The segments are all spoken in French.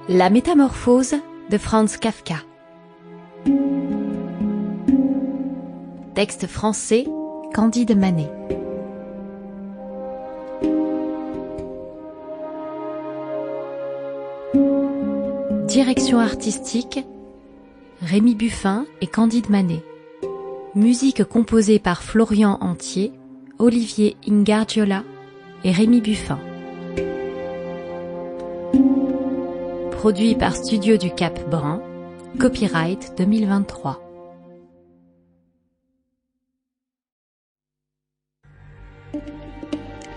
La métamorphose de Franz Kafka. Texte français, Candide Manet. Direction artistique, Rémi Buffin et Candide Manet. Musique composée par Florian Antier, Olivier Ingardiola et Rémi Buffin. Produit par Studio du Cap Brun, copyright 2023.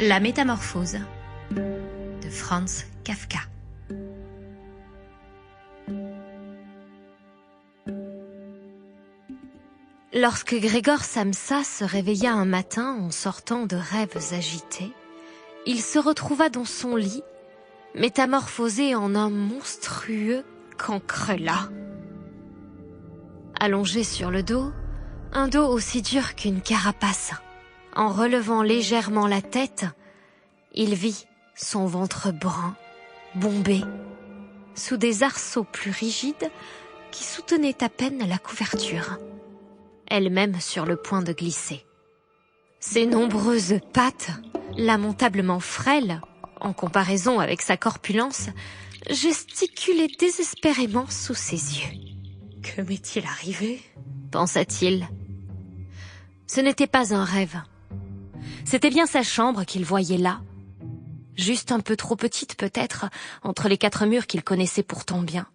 La métamorphose de Franz Kafka. Lorsque Grégor Samsa se réveilla un matin en sortant de rêves agités, il se retrouva dans son lit, métamorphosé en un monstrueux cancrelat. Allongé sur le dos, un dos aussi dur qu'une carapace, en relevant légèrement la tête, il vit son ventre brun, bombé, sous des arceaux plus rigides qui soutenaient à peine la couverture, elle-même sur le point de glisser. Ses nombreuses pattes, lamentablement frêles, en comparaison avec sa corpulence, gesticulaient désespérément sous ses yeux. « Que m'est-il arrivé ?» pensa-t-il. Ce n'était pas un rêve. C'était bien sa chambre qu'il voyait là, juste un peu trop petite peut-être, entre les 4 murs qu'il connaissait pourtant bien.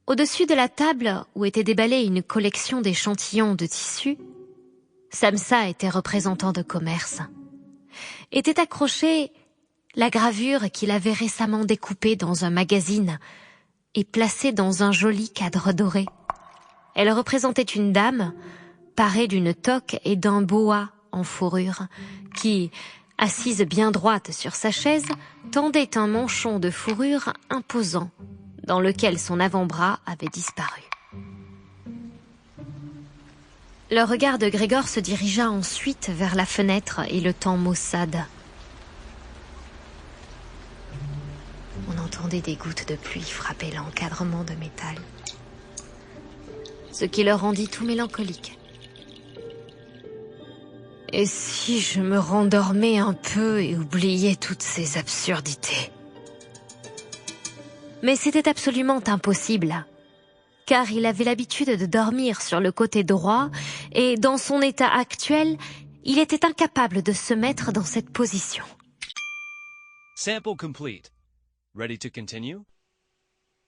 Au-dessus de la table, où était déballée une collection d'échantillons de tissus, Samsa était représentant de commerce. Était accrochée la gravure qu'il avait récemment découpée dans un magazine et placée dans un joli cadre doré. Elle représentait une dame parée d'une toque et d'un boa en fourrure qui, assise bien droite sur sa chaise, tendait un manchon de fourrure imposant dans lequel son avant-bras avait disparu. Le regard de Grégor se dirigea ensuite vers la fenêtre et le temps maussade. On entendait des gouttes de pluie frapper l'encadrement de métal, ce qui le rendit tout mélancolique. Et si je me rendormais un peu et oubliais toutes ces absurdités ? Mais c'était absolument impossible, car il avait l'habitude de dormir sur le côté droit et dans son état actuel, il était incapable de se mettre dans cette position. Sample complete. Ready to continue?